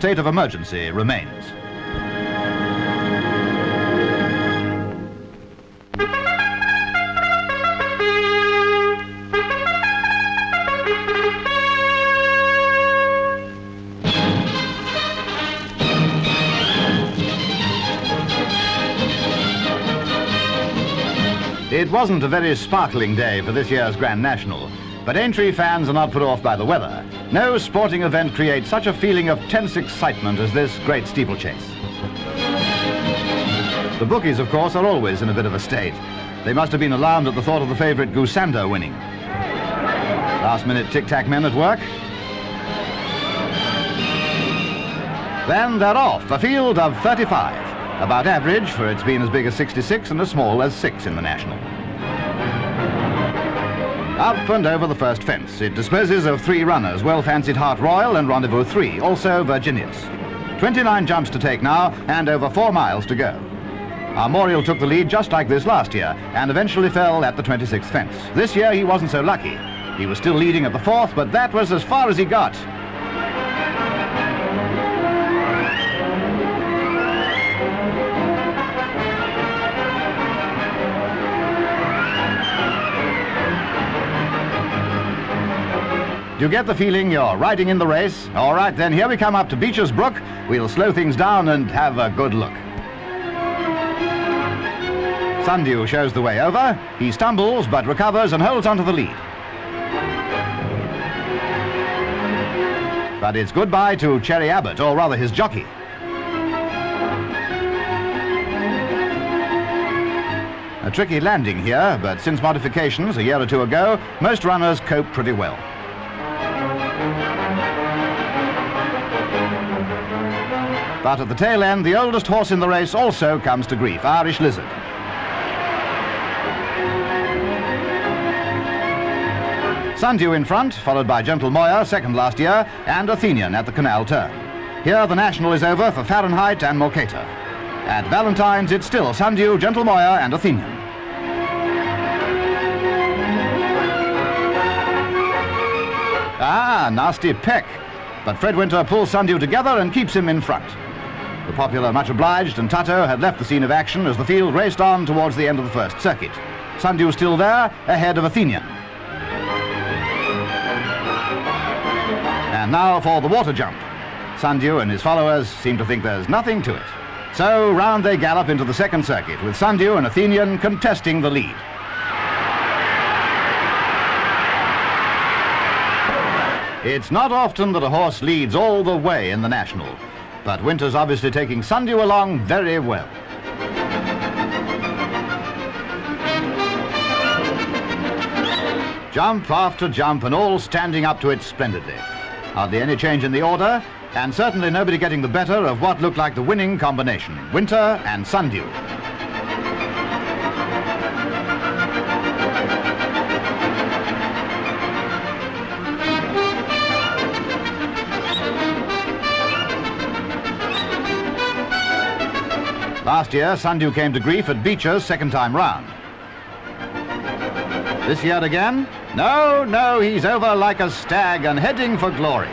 state of emergency remains. It wasn't a very sparkling day for this year's Grand National, but Aintree fans are not put off by the weather. No sporting event creates such a feeling of tense excitement as this great steeplechase. The bookies, of course, are always in a bit of a state. They must have been alarmed at the thought of the favourite Goosander winning. Last-minute tic-tack men at work. Then they're off, a field of 35. About average, for it's been as big as 66 and as small as 6 in the National. Up and over the first fence. It disposes of 3 runners, well-fancied Heart Royal and Rendezvous 3, also Virginius. 29 jumps to take now, and over 4 miles to go. Armorial took the lead just like this last year, and eventually fell at the 26th fence. This year he wasn't so lucky. He was still leading at the 4th, but that was as far as he got. Do you get the feeling you're riding in the race? All right, then here we come up to Becher's Brook. We'll slow things down and have a good look. Sundew shows the way over. He stumbles but recovers and holds onto the lead. But it's goodbye to Cherry Abbott, or rather his jockey. A tricky landing here, but since modifications a year or 2 ago, most runners cope pretty well. But at the tail end, the oldest horse in the race also comes to grief, Irish Lizard. Sundew in front, followed by Gentle Moyer, second last year, and Athenian at the Canal Turn. Here the National is over for Fahrenheit and Mercator. At Valentine's, it's still Sundew, Gentle Moyer, and Athenian. Ah, nasty peck. But Fred Winter pulls Sundew together and keeps him in front. The popular Much Obliged and Tutto had left the scene of action as the field raced on towards the end of the first circuit. Sundew still there, ahead of Athenian. And now for the water jump. Sundew and his followers seem to think there's nothing to it. So round they gallop into the second circuit, with Sundew and Athenian contesting the lead. It's not often that a horse leads all the way in the National, but Winter's obviously taking Sundew along very well. Jump after jump, and all standing up to it splendidly. Hardly any change in the order, and certainly nobody getting the better of what looked like the winning combination, Winter and Sundew. Last year, Sundew came to grief at Becher's second time round. This year again? No, he's over like a stag and heading for glory.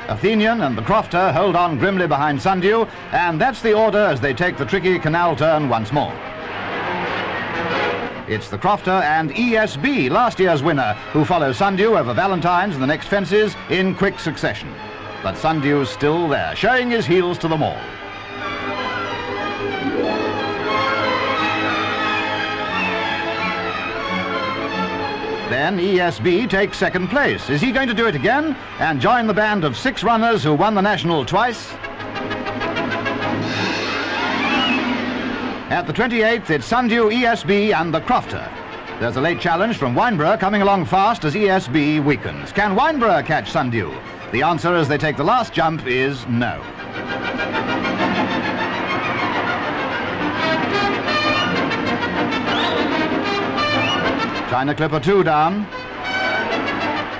Athenian and the Crofter hold on grimly behind Sundew, and that's the order as they take the tricky Canal Turn once more. It's the Crofter and ESB, last year's winner, who follow Sundew over Valentine's and the next fences in quick succession. But Sundew's still there, showing his heels to them all. Then ESB takes second place. Is he going to do it again and join the band of 6 runners who won the National twice? At the 28th, it's Sundew, ESB, and the Crofter. There's a late challenge from Wineborough coming along fast as ESB weakens. Can Wineborough catch Sundew? The answer as they take the last jump is no. China Clipper 2 down.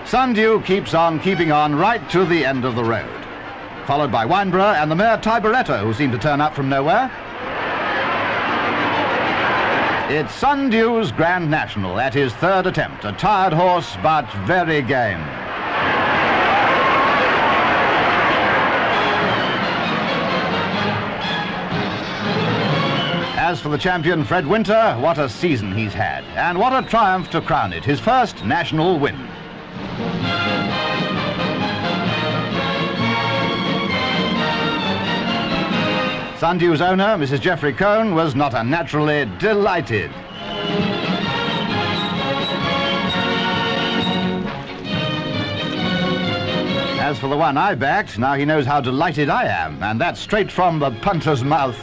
Sundew keeps on keeping on right to the end of the road. followed by Wineborough and the mare Tiberetto, who seemed to turn up from nowhere. It's Sundew's Grand National at his third attempt. A tired horse, but very game. As for the champion, Fred Winter, what a season he's had. And what a triumph to crown it, his first national win. Sundew's owner, Mrs Geoffrey Kohn, was not unnaturally delighted. As for the one I backed, now he knows how delighted I am, and that's straight from the punter's mouth.